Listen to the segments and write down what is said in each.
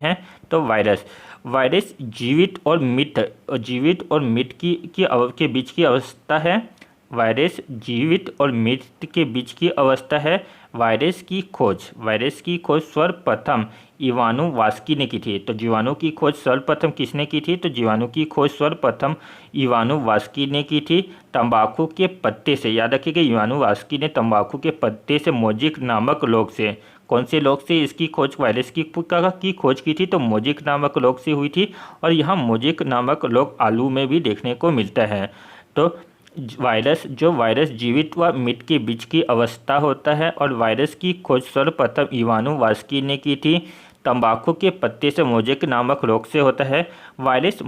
हैं। तो virus virus जीवित और मृत के बीच की अवस्था है। वायरस जीवित और मृत के बीच की अवस्था है। वायरस की खोज सर्वप्रथम इवानुवास्की ने की थी। तो जीवाणु की खोज सर्वप्रथम किसने की थी? तो जीवाणु की खोज सर्वप्रथम इवानुवास्की ने की थी। तंबाकू के पत्ते से, याद रखिएगा, इवानुवास्की ने तंबाकू के पत्ते से मोज़ेक नामक लोग से, कौन से लोग से इसकी खोज, वायरस की खोज की थी? तो मोज़ेक नामक लोग से हुई थी। और यहाँ मोज़ेक नामक लोग आलू में भी देखने को मिलता है। तो वायरस जीवित व मृत के बीच की अवस्था होता है। और वायरस की खोज सर्वप्रथम इवानुवास्की ने की थी। तंबाकू के पत्ते से मोज़ेक नामक रोग से होता है। वायरस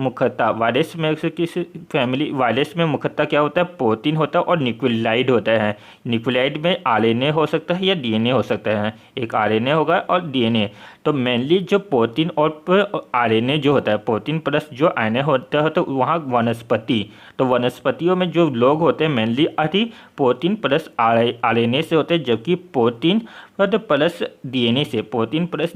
में मुख्यतः क्या होता है? प्रोटीन होता है और न्यूक्लियोटाइड होता है। न्यूक्लियोटाइड में आरएनए हो सकता है या डीएनए हो सकता है। एक आरएनए होगा और डीएनए। तो मेनली जो प्रोटीन और आरएनए जो होता है, प्रोटीन प्लस जो आरएनए होता है, तो वहाँ तो वनस्पतियों में जो लोग होते हैं मेनली प्रोटीन प्लस आरएनए से होते हैं, जबकि प्रोटीन प्लस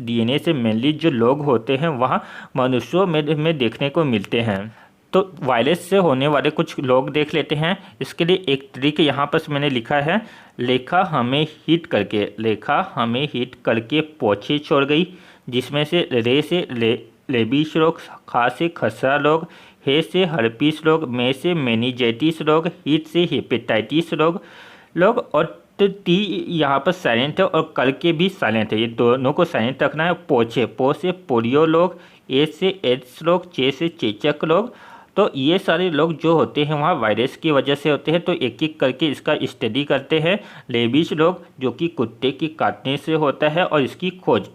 डीएनए से मेनली जो लोग होते हैं वहाँ मनुष्यों में देखने को मिलते हैं। तो वायरस से होने वाले कुछ लोग देख लेते हैं। इसके लिए एक ट्रिक यहाँ पर मैंने लिखा है, लेखा हमें हिट करके पोछे छोड़ गई, जिसमें से रे से लेबीश रोग, खा से खसरा रोग, हे से हर्पीस रोग, में से मेनिंजाइटिस रोग, हिट से हेपेटाइटिस रोग और तो टी यहाँ पर साइलेंट है और कर के भी साइलेंट है, ये दोनों को साइलेंट रखना है। पो से पोलियो रोग, ए से एड्स रोग, चे से चेचक रोग। तो ये सारे लोग जो होते हैं वहाँ वायरस की वजह से होते हैं। तो एक एक करके इसका स्टडी करते हैं। लेबिश रोग जो कि कुत्ते के काटने से होता है और इसकी खोज,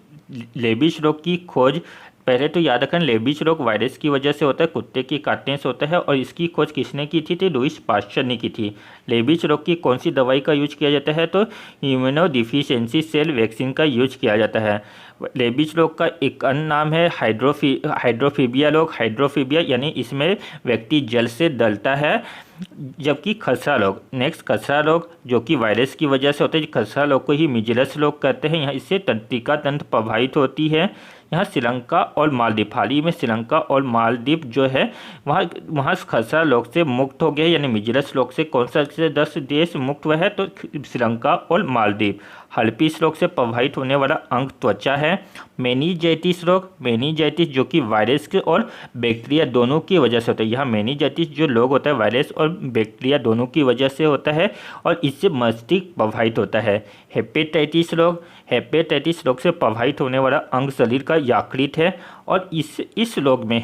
लेबिश रोग की खोज पहले तो याद रखें, लेबिश रोग वायरस की वजह से होता है, कुत्ते के काटने से होता है। और इसकी खोज किसने की थी? लुईस पास्चर ने की थी। लेबिश रोग की कौन सी दवाई का यूज किया जाता है? तो इम्यूनोडिफिशियेंसी सेल वैक्सीन का यूज किया जाता है। लेबिश रोग का एक अन्य नाम है हाइड्रोफीबिया रोग। हाइड्रोफीबिया यानी इसमें व्यक्ति जल से डरता है। जबकि खसरा रोग जो कि वायरस की वजह से होता है, खसरा रोग को ही मिजलस रोग कहते हैं। यहाँ इससे तंत्रिका तंत्र प्रभावित होती है। यहाँ श्रीलंका और मालदीव, हाल ही में श्रीलंका और मालदीव जो है वहाँ खसरा रोग से मुक्त हो गए, यानी मिजलस रोग से कौन सा से 10 देश मुक्त हुए हैं? तो श्रीलंका और मालदीव। हर्पीस रोग से प्रभावित होने वाला अंग त्वचा है। मेनिंजाइटिस जो कि वायरस के और बैक्टीरिया दोनों की वजह से होता है। यहाँ मेनिंजाइटिस जो लोग होता है वायरस और बैक्टीरिया दोनों की वजह से होता है और इससे मस्तिष्क प्रभावित होता है। हेपेटाइटिस रोग से प्रभावित होने वाला अंग शरीर का यकृत है और इस रोग में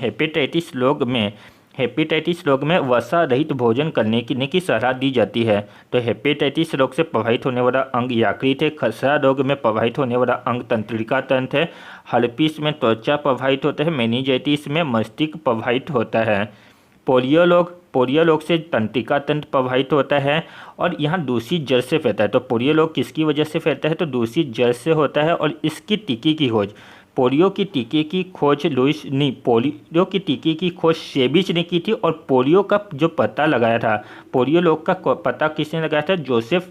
हेपेटाइटिस रोग में वसा रहित भोजन करने की सलाह दी जाती है। तो हेपेटाइटिस रोग से प्रभावित होने वाला अंग यकृत है। खसरा रोग में प्रभावित होने वाला अंग तंत्रिका तंत्र है। हर्पीस में त्वचा प्रभावित होता है। मेनिंजाइटिस में मस्तिष्क प्रभावित होता है। पोलियो रोग से तंत्रिका तंत्र प्रभावित होता है और यहाँ दूषित जल से फैलता है। तो पोलियो रोग किसकी वजह से फैलता है? तो दूषित जल से होता है। और इसकी टीके की खोज, पोलियो की टीके की खोज सेबिच ने की थी। और पोलियो का जो पता लगाया था, पोलियो रोग का पता किसने लगाया था? जोसेफ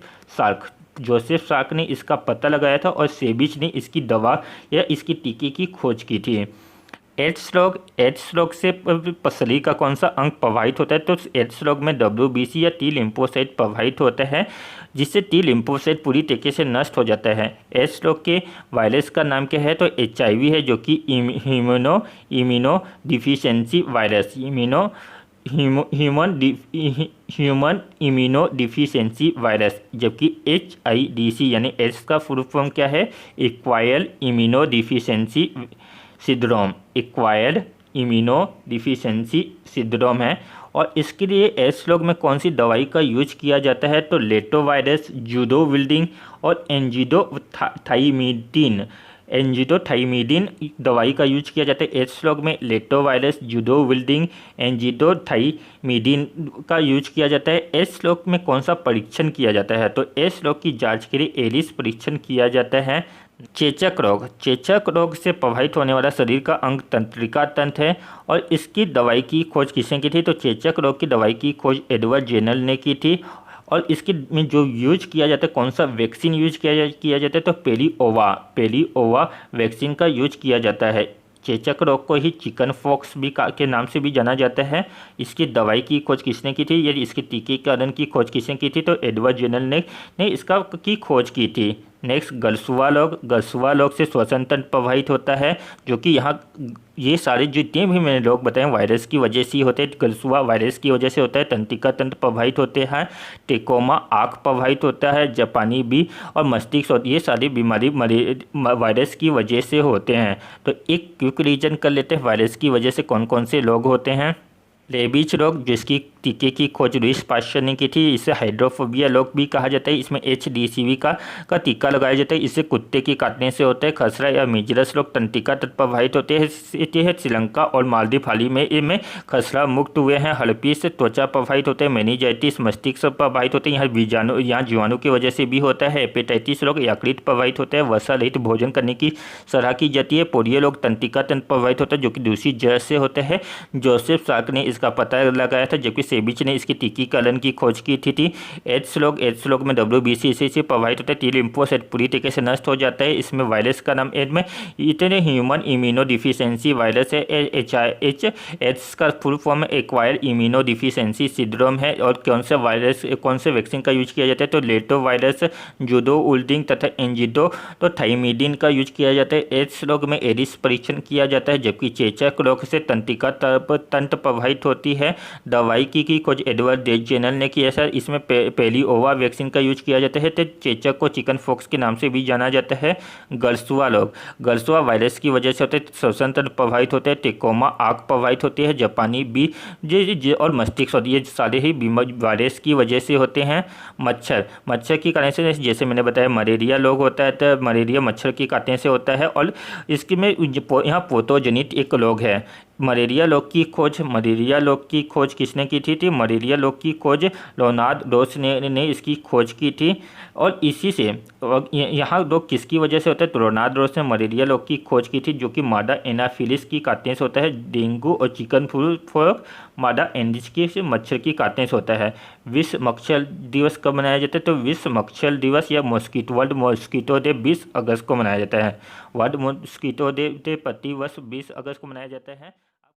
सार्क ने इसका पता लगाया था और सेबिच ने इसकी दवा या इसकी टीके की खोज की थी। एड्स रोग से शरीर का कौन सा अंग प्रभावित होता है? तो एड्स रोग में WBC या टी लिम्फोसाइट प्रभावित होता है, जिससे टी लिम्फोसाइट पूरी तरीके से नष्ट हो जाता है। एड्स रोग के वायरस का नाम क्या है? तो HIV है, जो कि immuno deficiency virus, human immuno deficiency virus. जबकि HIDC यानी एड्स का फुल फॉर्म क्या है? एक्वायर्ड इम्यूनो डिफिशियेंसी सिंड्रोम है। और इसके लिए एड्स रोग में कौन सी दवाई का यूज किया जाता है? तो लेटोवायरस, जूडोविल्डिंग और एंजिडोथाइमिडिन दवाई का यूज किया जाता है। एड्स रोग में लेटोवायरस, जूडोविल्डिंग, एंजिडोथाइमिडिन का यूज किया जाता है। एड्स रोग में कौन सा परीक्षण किया जाता है? तो एड्स रोग की जांच के लिए एलिस परीक्षण किया जाता है। चेचक रोग से प्रभावित होने वाला शरीर का अंग तंत्रिका तंत्र है और इसकी दवाई की खोज किसने की थी? तो चेचक रोग की दवाई की खोज एडवर्ड जेनर ने की थी। और इसके में जो यूज किया जाता है, कौन सा वैक्सीन यूज किया जाता है? तो पेलीओवा वैक्सीन का यूज किया जाता है। चेचक रोग को ही चिकन पॉक्स भी के नाम से भी जाना जाता है। इसकी दवाई की खोज किसने की थी, या इसके टीकाकरण की खोज किसने की थी, तो एडवर्ड जेनर ने इसका की खोज की थी। नेक्स्ट, गलसुआ लोग से श्वसन तंत्र प्रभावित होता है, जो कि यहाँ ये सारे जितने भी मैंने रोग बताए वायरस की वजह से ही होते हैं। गलसुआ वायरस की वजह से होता है, तंत्रिका तंत्र प्रभावित होते हैं, टेकोमा आँख प्रभावित होता है, जापानी बी और मस्तिष्क, ये सारी बीमारी वायरस की वजह से होते हैं। तो एक क्विक रीजन कर लेते हैं वायरस की वजह से कौन कौन से रोग होते हैं। रेबीज रोग, जिसकी टीके की खोज लुईस पास्चर ने की थी, इसे हाइड्रोफोबिया रोग भी कहा जाता है। इसमें HDCV का टीका लगाया जाता है, इससे कुत्ते के काटने से होता है। खसरा या मिजरस रोग तंत्रिका तंत्र प्रभावित होते हैं। श्रीलंका और मालदीव हाल ही में इनमें खसरा मुक्त हुए हैं। हर्पीस त्वचा प्रभावित होते हैं। मेनिंजाइटिस मस्तिष्क प्रभावित होते हैं, यहाँ जीवाणु की वजह से भी होता है। हेपेटाइटिस रोग यकृत प्रभावित होता है। वसा रहित भोजन करने की सलाह की जाती है। पोलियो रोग तंत्रिका तंत्र प्रभावित होता है, जो कि दूसरी जड़ से होता है। जोसेफ सार्क ने इसका पता लगाया था, जबकि सेबिच ने इसकी टीकाकरण की खोज की थी। एड्स लोग में WBC से प्रभावित होता है। टी लिम्फोसाइट पूरी तरीके से नष्ट हो जाता है। इसमें वायरस का नाम एड में इतने ह्यूमन इम्यूनो डिफिशियंसी वायरस है। एड्स का full form acquire immuno deficiency syndrome है। और कौन से वैक्सीन का यूज किया जाता है, तो लेटो वायरस, जूडो उल्डिंग तथा एंजिडो तो थाइमिडिन का यूज किया जाता है। एड्स रोग में एडिस परीक्षण किया जाता है, जबकि चेचक रोग से तंत्रिका तंत्र प्रभावित होती है। दवाई की खोज एडवर्ड जेनर ने किया सर। इसमें पहली ओवा वैक्सीन का यूज किया जाता है। तो चेचक को चिकन पॉक्स के नाम से भी जाना जाता है। गलसुआ वायरस की वजह से होते हैं। श्वसन तंत्र प्रभावित होते हैं। टेकोमा आँख प्रभावित होती है। जापानी बी और मस्तिष्क, ये सारे ही वायरस की वजह से होते हैं। मच्छर की काटने से, जैसे मैंने बताया मलेरिया रोग होता है, तो मलेरिया मच्छर की काटने से होता है। और इसके में यहाँ पोतोजनित एक रोग है। मलेरिया रोग की खोज किसने की थी? मलेरिया रोग की खोज रोनाल्ड रोस ने इसकी खोज की थी। और इसी से यहाँ रोग किसकी वजह से होता है, तो रोनाल्ड रोस ने मलेरिया रोग की खोज की थी, जो कि मादा एनाफिलिस की काटने से होता है। डेंगू और चिकन पॉक्स मादा एंजिस से मच्छर की काटने से होता है। विश्व मच्छर दिवस कब मनाया जाता है, तो विश्व मच्छर दिवस या वर्ल्ड मॉस्किटो डे 20 अगस्त को मनाया जाता है। वर्ल्ड मॉस्किटो डे प्रति वर्ष 20 अगस्त को मनाया जाता है।